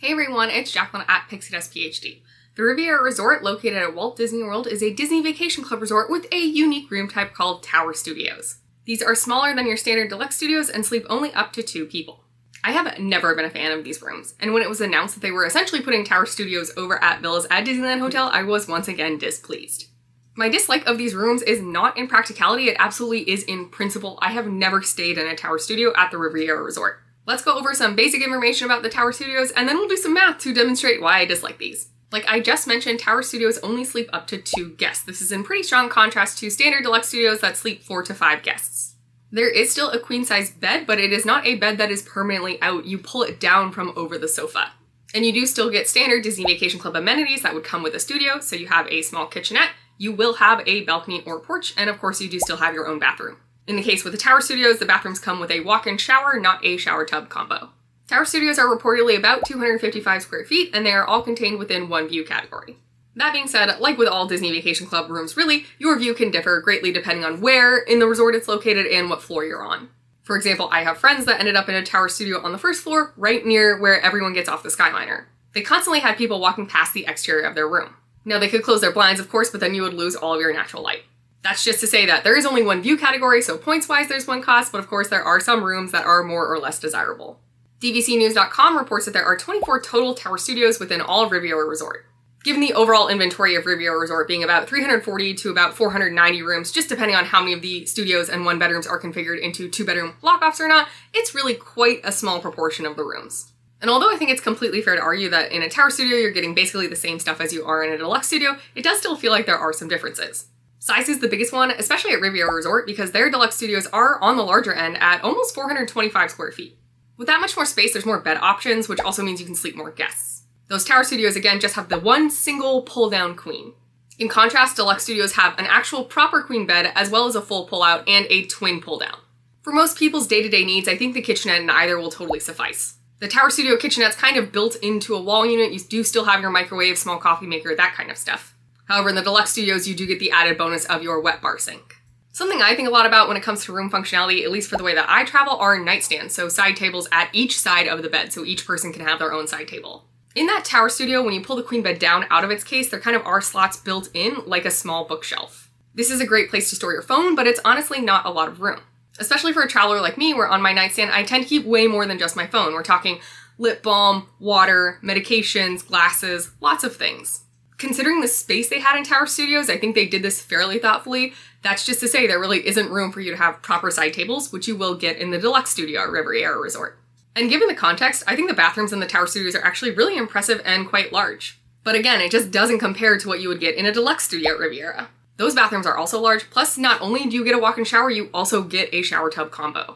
Hey everyone, it's Jacqueline at Pixie Dust PhD. The Riviera Resort, located at Walt Disney World, is a Disney Vacation Club resort with a unique room type called Tower Studios. These are smaller than your standard Deluxe Studios and sleep only up to 2 people. I have never been a fan of these rooms, and when it was announced that they were essentially putting Tower Studios over at Villas at Disneyland Hotel, I was once again displeased. My dislike of these rooms is not in practicality, it absolutely is in principle. I have never stayed in a Tower Studio at the Riviera Resort. Let's go over some basic information about the Tower Studios, and then we'll do some math to demonstrate why I dislike these. Like I just mentioned, Tower Studios only sleep up to 2 guests. This is in pretty strong contrast to standard Deluxe Studios that sleep 4 to 5 guests. There is still a queen-size bed, but it is not a bed that is permanently out. You pull it down from over the sofa. And you do still get standard Disney Vacation Club amenities that would come with a studio, so you have a small kitchenette, you will have a balcony or porch, and of course you do still have your own bathroom. In the case with the Tower Studios, the bathrooms come with a walk-in shower, not a shower tub combo. Tower Studios are reportedly about 255 square feet, and they are all contained within one view category. That being said, like with all Disney Vacation Club rooms really, your view can differ greatly depending on where in the resort it's located and what floor you're on. For example, I have friends that ended up in a Tower Studio on the first floor, right near where everyone gets off the Skyliner. They constantly had people walking past the exterior of their room. Now they could close their blinds, of course, but then you would lose all of your natural light. That's just to say that there is only one view category, so points-wise there's one cost, but of course there are some rooms that are more or less desirable. DVCnews.com reports that there are 24 total Tower Studios within all of Riviera Resort. Given the overall inventory of Riviera Resort being about 340 to about 490 rooms, just depending on how many of the studios and 1-bedrooms are configured into 2-bedroom block-offs or not, it's really quite a small proportion of the rooms. And although I think it's completely fair to argue that in a Tower Studio you're getting basically the same stuff as you are in a Deluxe Studio, it does still feel like there are some differences. Size is the biggest one, especially at Riviera Resort, because their Deluxe Studios are on the larger end at almost 425 square feet. With that much more space, there's more bed options, which also means you can sleep more guests. Those Tower Studios, again, just have the one single pull-down queen. In contrast, Deluxe Studios have an actual proper queen bed, as well as a full pull-out and a twin pull-down. For most people's day-to-day needs, I think the kitchenette in either will totally suffice. The Tower Studio kitchenette's kind of built into a wall unit. You do still have your microwave, small coffee maker, that kind of stuff. However, in the Deluxe Studios, you do get the added bonus of your wet bar sink. Something I think a lot about when it comes to room functionality, at least for the way that I travel, are nightstands, so side tables at each side of the bed, so each person can have their own side table. In that Tower Studio, when you pull the queen bed down out of its case, there kind of are slots built in, like a small bookshelf. This is a great place to store your phone, but it's honestly not a lot of room. Especially for a traveler like me, where on my nightstand I tend to keep way more than just my phone. We're talking lip balm, water, medications, glasses, lots of things. Considering the space they had in Tower Studios, I think they did this fairly thoughtfully. That's just to say there really isn't room for you to have proper side tables, which you will get in the Deluxe Studio at Riviera Resort. And given the context, I think the bathrooms in the Tower Studios are actually really impressive and quite large. But again, it just doesn't compare to what you would get in a Deluxe Studio at Riviera. Those bathrooms are also large, plus not only do you get a walk-in shower, you also get a shower tub combo.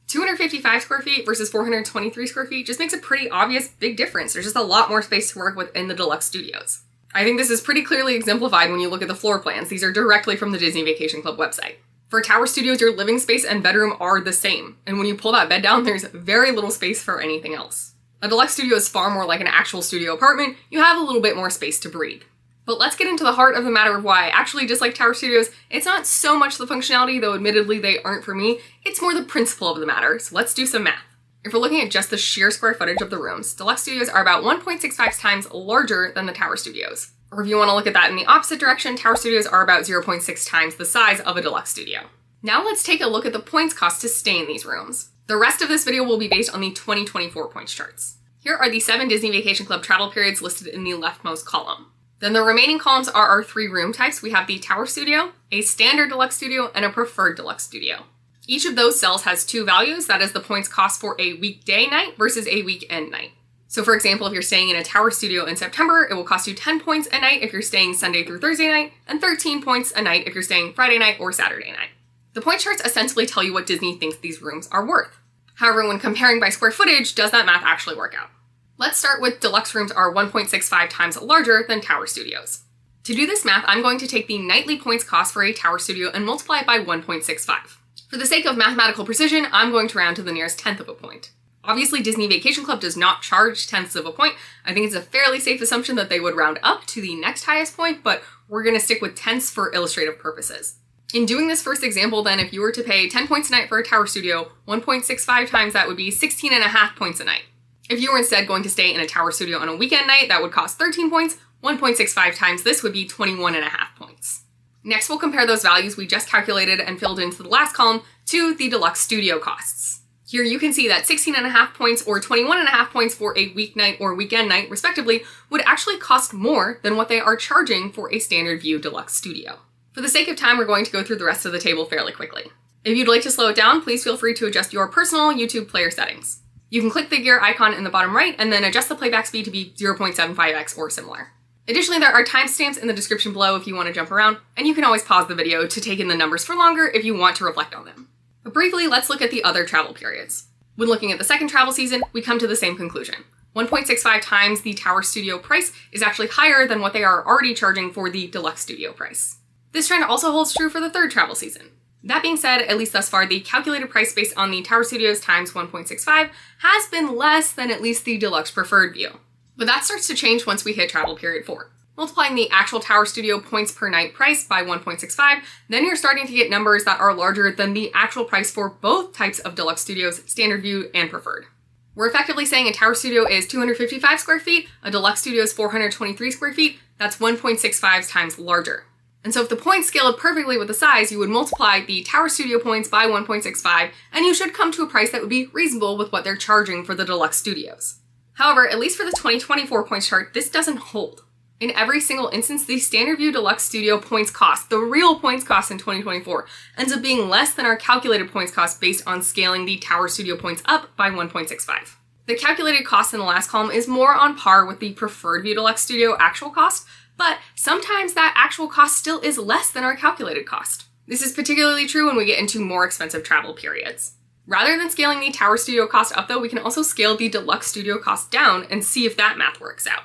255 square feet versus 423 square feet just makes a pretty obvious big difference. There's just a lot more space to work with in the Deluxe Studios. I think this is pretty clearly exemplified when you look at the floor plans. These are directly from the Disney Vacation Club website. For Tower Studios, your living space and bedroom are the same, and when you pull that bed down, there's very little space for anything else. A Deluxe Studio is far more like an actual studio apartment. You have a little bit more space to breathe. But let's get into the heart of the matter of why I actually dislike Tower Studios. It's not so much the functionality, though admittedly they aren't for me, it's more the principle of the matter, so let's do some math. If we're looking at just the sheer square footage of the rooms, Deluxe Studios are about 1.65 times larger than the Tower Studios. Or if you want to look at that in the opposite direction, Tower Studios are about 0.6 times the size of a Deluxe Studio. Now let's take a look at the points cost to stay in these rooms. The rest of this video will be based on the 2024 points charts. Here are the 7 Disney Vacation Club travel periods listed in the leftmost column. Then the remaining columns are our 3 room types. We have the Tower Studio, a standard Deluxe Studio, and a preferred Deluxe Studio. Each of those cells has 2 values, that is the points cost for a weekday night versus a weekend night. So for example, if you're staying in a Tower Studio in September, it will cost you 10 points a night if you're staying Sunday through Thursday night, and 13 points a night if you're staying Friday night or Saturday night. The point charts essentially tell you what Disney thinks these rooms are worth. However, when comparing by square footage, does that math actually work out? Let's start with Deluxe rooms are 1.65 times larger than Tower Studios. To do this math, I'm going to take the nightly points cost for a Tower Studio and multiply it by 1.65. For the sake of mathematical precision, I'm going to round to the nearest tenth of a point. Obviously, Disney Vacation Club does not charge tenths of a point. I think it's a fairly safe assumption that they would round up to the next highest point, but we're going to stick with tenths for illustrative purposes. In doing this first example, then, if you were to pay 10 points a night for a Tower Studio, 1.65 times that would be 16.5 points a night. If you were instead going to stay in a tower studio on a weekend night, that would cost 13 points. 1.65 times this would be 21.5 points. Next, we'll compare those values we just calculated and filled into the last column to the Deluxe Studio costs. Here you can see that 16.5 points or 21.5 points for a weeknight or weekend night, respectively, would actually cost more than what they are charging for a standard view Deluxe Studio. For the sake of time, we're going to go through the rest of the table fairly quickly. If you'd like to slow it down, please feel free to adjust your personal YouTube player settings. You can click the gear icon in the bottom right and then adjust the playback speed to be 0.75x or similar. Additionally, there are timestamps in the description below if you want to jump around, and you can always pause the video to take in the numbers for longer if you want to reflect on them. But briefly, let's look at the other travel periods. When looking at the second travel season, we come to the same conclusion. 1.65 times the Tower Studio price is actually higher than what they are already charging for the Deluxe Studio price. This trend also holds true for the third travel season. That being said, at least thus far, the calculated price based on the Tower Studios times 1.65 has been less than at least the Deluxe Preferred view. But that starts to change once we hit travel period 4. Multiplying the actual Tower Studio points per night price by 1.65, then you're starting to get numbers that are larger than the actual price for both types of Deluxe Studios, Standard View and Preferred. We're effectively saying a Tower Studio is 255 square feet, a Deluxe Studio is 423 square feet, that's 1.65 times larger. And so if the points scaled perfectly with the size, you would multiply the Tower Studio points by 1.65, and you should come to a price that would be reasonable with what they're charging for the Deluxe Studios. However, at least for the 2024 points chart, this doesn't hold. In every single instance, the Standard View Deluxe Studio points cost, the real points cost in 2024, ends up being less than our calculated points cost based on scaling the Tower Studio points up by 1.65. The calculated cost in the last column is more on par with the Preferred View Deluxe Studio actual cost, but sometimes that actual cost still is less than our calculated cost. This is particularly true when we get into more expensive travel periods. Rather than scaling the Tower Studio cost up though, we can also scale the Deluxe Studio cost down and see if that math works out.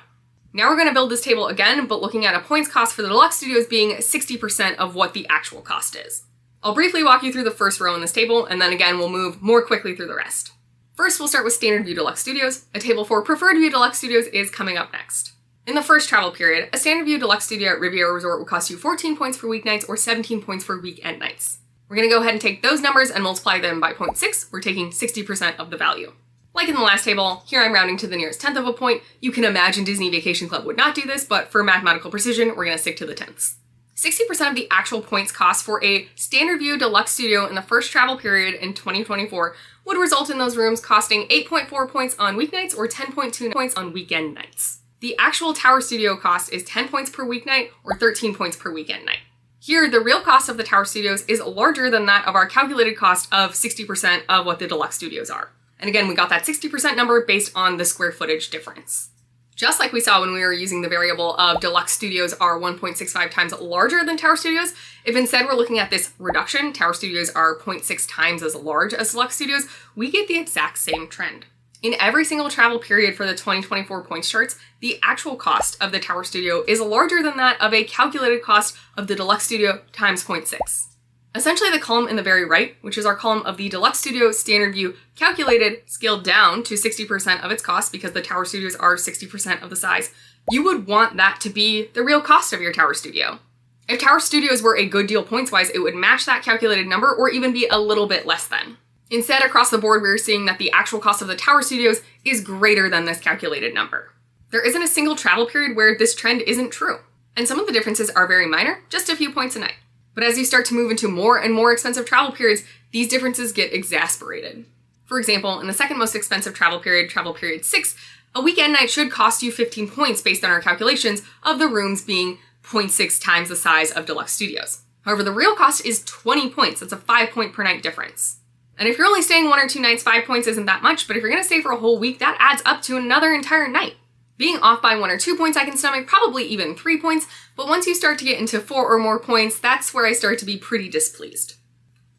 Now we're going to build this table again, but looking at a points cost for the Deluxe Studios being 60% of what the actual cost is. I'll briefly walk you through the first row in this table, and then again we'll move more quickly through the rest. First, we'll start with Standard View Deluxe Studios. A table for Preferred View Deluxe Studios is coming up next. In the first travel period, a Standard View Deluxe Studio at Riviera Resort will cost you 14 points for weeknights or 17 points for weekend nights. We're going to go ahead and take those numbers and multiply them by 0.6. We're taking 60% of the value. Like in the last table, here I'm rounding to the nearest tenth of a point. You can imagine Disney Vacation Club would not do this, but for mathematical precision, we're going to stick to the tenths. 60% of the actual points cost for a Standard View Deluxe Studio in the first travel period in 2024 would result in those rooms costing 8.4 points on weeknights or 10.2 points on weekend nights. The actual Tower Studio cost is 10 points per weeknight or 13 points per weekend night. Here, the real cost of the Tower Studios is larger than that of our calculated cost of 60% of what the Deluxe Studios are. And again, we got that 60% number based on the square footage difference. Just like we saw when we were using the variable of Deluxe Studios are 1.65 times larger than Tower Studios, if instead we're looking at this reduction, Tower Studios are 0.6 times as large as Deluxe Studios, we get the exact same trend. In every single travel period for the 2024 points charts, the actual cost of the Tower Studio is larger than that of a calculated cost of the Deluxe Studio times 0.6. Essentially the column in the very right, which is our column of the Deluxe Studio Standard View calculated, scaled down to 60% of its cost because the Tower Studios are 60% of the size, you would want that to be the real cost of your Tower Studio. If Tower Studios were a good deal points-wise, it would match that calculated number or even be a little bit less than. Instead, across the board, we're seeing that the actual cost of the Tower Studios is greater than this calculated number. There isn't a single travel period where this trend isn't true, and some of the differences are very minor, just a few points a night. But as you start to move into more and more expensive travel periods, these differences get exasperated. For example, in the second most expensive travel period 6, a weekend night should cost you 15 points based on our calculations of the rooms being 0.6 times the size of Deluxe Studios. However, the real cost is 20 points. That's a 5 point per night difference. And if you're only staying 1 or 2 nights, 5 points isn't that much, but if you're going to stay for a whole week, that adds up to another entire night. Being off by 1 or 2 points I can stomach, probably even 3 points, but once you start to get into 4 or more points, that's where I start to be pretty displeased.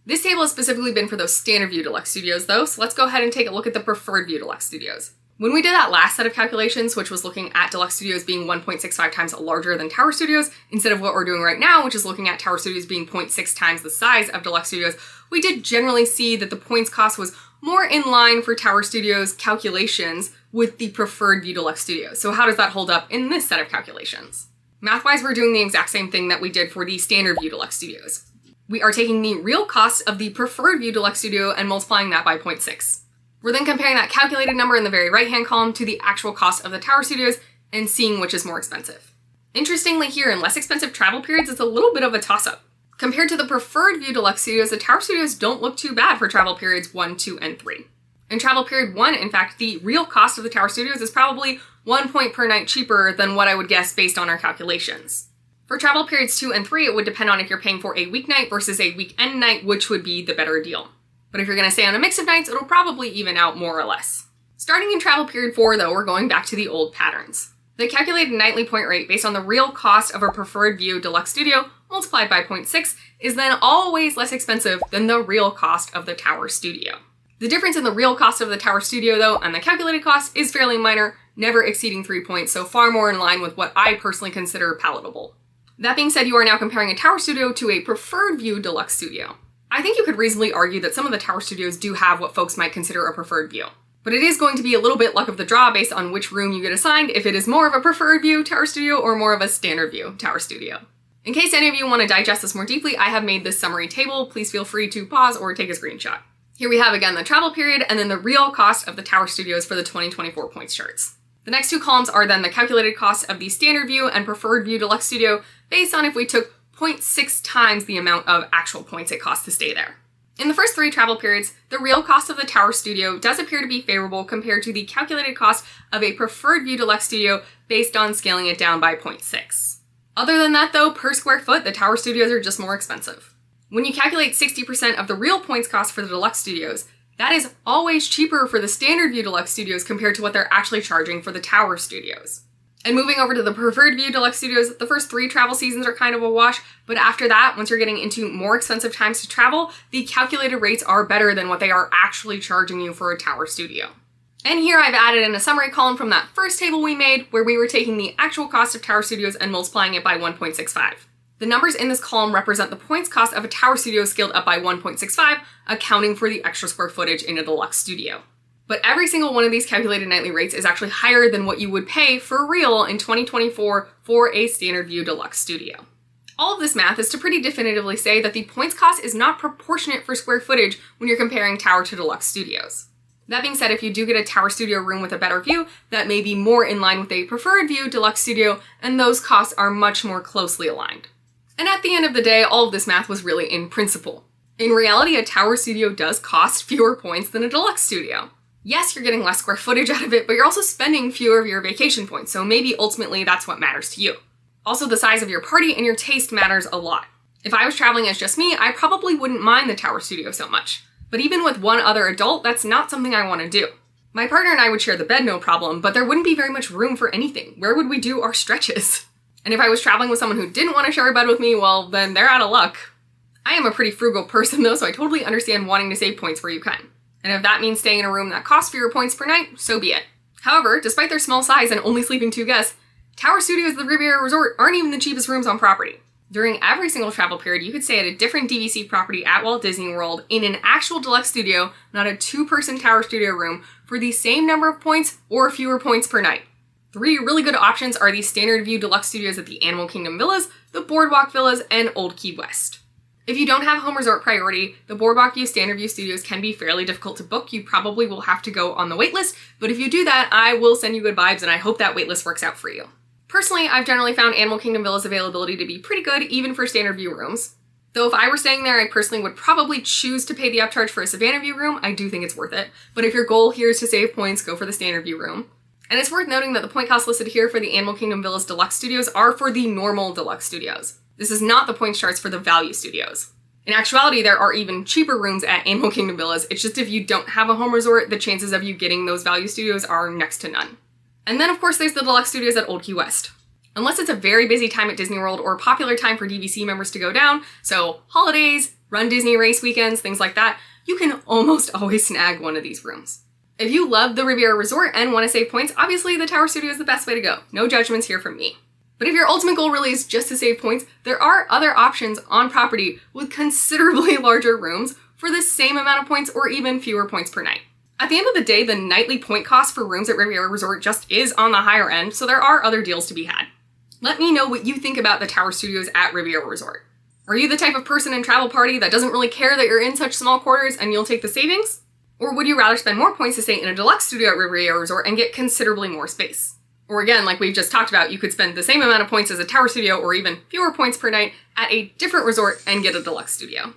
This table has specifically been for those Standard View Deluxe Studios though, so let's go ahead and take a look at the Preferred View Deluxe Studios. When we did that last set of calculations, which was looking at Deluxe Studios being 1.65 times larger than Tower Studios, instead of what we're doing right now, which is looking at Tower Studios being 0.6 times the size of Deluxe Studios, we did generally see that the points cost was more in line for Tower Studios calculations with the Preferred View Deluxe Studios. So how does that hold up in this set of calculations? Math-wise, we're doing the exact same thing that we did for the Standard View Deluxe Studios. We are taking the real cost of the Preferred View Deluxe Studio and multiplying that by 0.6. We're then comparing that calculated number in the very right-hand column to the actual cost of the tower studios and seeing which is more expensive. Interestingly here, in less expensive travel periods, it's a little bit of a toss-up. Compared to the preferred view Deluxe Studios, the tower studios don't look too bad for travel periods 1, 2, and 3. In travel period 1, in fact, the real cost of the tower studios is probably 1 point per night cheaper than what I would guess based on our calculations. For travel periods 2 and 3, it would depend on if you're paying for a weeknight versus a weekend night, which would be the better deal. But if you're going to stay on a mix of nights, it'll probably even out more or less. Starting in travel period 4, though, we're going back to the old patterns. The calculated nightly point rate based on the real cost of a preferred view Deluxe Studio multiplied by 0.6 is then always less expensive than the real cost of the tower studio. The difference in the real cost of the tower studio, though, and the calculated cost is fairly minor, never exceeding 3 points, so far more in line with what I personally consider palatable. That being said, you are now comparing a tower studio to a preferred view Deluxe Studio. I think you could reasonably argue that some of the tower studios do have what folks might consider a preferred view. But it is going to be a little bit luck of the draw based on which room you get assigned, if it is more of a preferred view tower studio or more of a standard view tower studio. In case any of you want to digest this more deeply, I have made this summary table. Please feel free to pause or take a screenshot. Here we have again the travel period and then the real cost of the tower studios for the 2024 points charts. The next two columns are then the calculated cost of the standard view and preferred view Deluxe Studio based on if we took 0.6 times the amount of actual points it costs to stay there. In the first 3 travel periods, the real cost of the tower studio does appear to be favorable compared to the calculated cost of a preferred view Deluxe Studio based on scaling it down by 0.6. Other than that though, per square foot, the tower studios are just more expensive. When you calculate 60% of the real points cost for the Deluxe Studios, that is always cheaper for the standard view Deluxe Studios compared to what they're actually charging for the tower studios. And moving over to the preferred view Deluxe Studios, the first 3 travel seasons are kind of a wash, but after that, once you're getting into more expensive times to travel, the calculated rates are better than what they are actually charging you for a tower studio. And here I've added in a summary column from that first table we made, where we were taking the actual cost of tower studios and multiplying it by 1.65. The numbers in this column represent the points cost of a tower studio scaled up by 1.65, accounting for the extra square footage in a Deluxe Studio. But every single one of these calculated nightly rates is actually higher than what you would pay for real in 2024 for a standard view Deluxe Studio. All of this math is to pretty definitively say that the points cost is not proportionate for square footage when you're comparing tower to Deluxe Studios. That being said, if you do get a tower studio room with a better view, that may be more in line with a preferred view Deluxe Studio, and those costs are much more closely aligned. And at the end of the day, all of this math was really in principle. In reality, a tower studio does cost fewer points than a Deluxe Studio. Yes, you're getting less square footage out of it, but you're also spending fewer of your vacation points, so maybe ultimately that's what matters to you. Also, the size of your party and your taste matters a lot. If I was traveling as just me, I probably wouldn't mind the tower studio so much. But even with one other adult, that's not something I want to do. My partner and I would share the bed no problem, but there wouldn't be very much room for anything. Where would we do our stretches? And if I was traveling with someone who didn't want to share a bed with me, well, then they're out of luck. I am a pretty frugal person though, so I totally understand wanting to save points where you can. And if that means staying in a room that costs fewer points per night, so be it. However, despite their small size and only sleeping 2 guests, tower studios at the Riviera Resort aren't even the cheapest rooms on property. During every single travel period, you could stay at a different DVC property at Walt Disney World in an actual Deluxe Studio, not a 2-person tower studio room, for the same number of points or fewer points per night. 3 really good options are the Standard View Deluxe Studios at the Animal Kingdom Villas, the Boardwalk Villas, and Old Key West. If you don't have home resort priority, the Boardwalk View Standard View Studios can be fairly difficult to book. You probably will have to go on the waitlist, but if you do that, I will send you good vibes and I hope that waitlist works out for you. Personally, I've generally found Animal Kingdom Villa's availability to be pretty good, even for Standard View rooms. Though if I were staying there, I personally would probably choose to pay the upcharge for a Savannah View room. I do think it's worth it. But if your goal here is to save points, go for the Standard View room. And it's worth noting that the point costs listed here for the Animal Kingdom Villa's Deluxe Studios are for the normal Deluxe Studios. This is not the points charts for the value studios. In actuality, there are even cheaper rooms at Animal Kingdom Villas. It's just if you don't have a home resort, the chances of you getting those value studios are next to none. And then of course there's the Deluxe Studios at Old Key West. Unless it's a very busy time at Disney World or a popular time for DVC members to go down, so holidays, Run Disney race weekends, things like that, you can almost always snag one of these rooms. If you love the Riviera Resort and want to save points, obviously the Tower Studio is the best way to go. No judgments here from me. But if your ultimate goal really is just to save points, there are other options on property with considerably larger rooms for the same amount of points or even fewer points per night. At the end of the day, the nightly point cost for rooms at Riviera Resort just is on the higher end, so there are other deals to be had. Let me know what you think about the Tower Studios at Riviera Resort. Are you the type of person in travel party that doesn't really care that you're in such small quarters and you'll take the savings? Or would you rather spend more points to stay in a deluxe studio at Riviera Resort and get considerably more space? Or again, like we've just talked about, you could spend the same amount of points as a tower studio or even fewer points per night at a different resort and get a deluxe studio.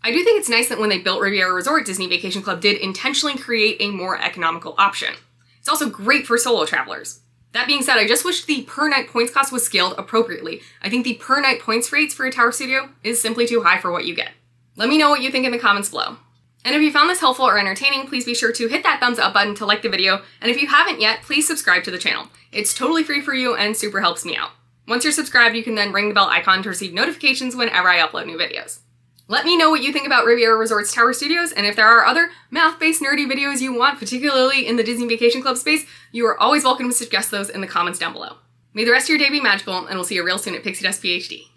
I do think it's nice that when they built Riviera Resort, Disney Vacation Club did intentionally create a more economical option. It's also great for solo travelers. That being said, I just wish the per night points cost was scaled appropriately. I think the per night points rates for a tower studio is simply too high for what you get. Let me know what you think in the comments below. And if you found this helpful or entertaining, please be sure to hit that thumbs up button to like the video, and if you haven't yet, please subscribe to the channel. It's totally free for you and super helps me out. Once you're subscribed, you can then ring the bell icon to receive notifications whenever I upload new videos. Let me know what you think about Riviera Resort's Tower Studios, and if there are other math-based nerdy videos you want, particularly in the Disney Vacation Club space, you are always welcome to suggest those in the comments down below. May the rest of your day be magical, and we'll see you real soon at Pixie Dust PhD.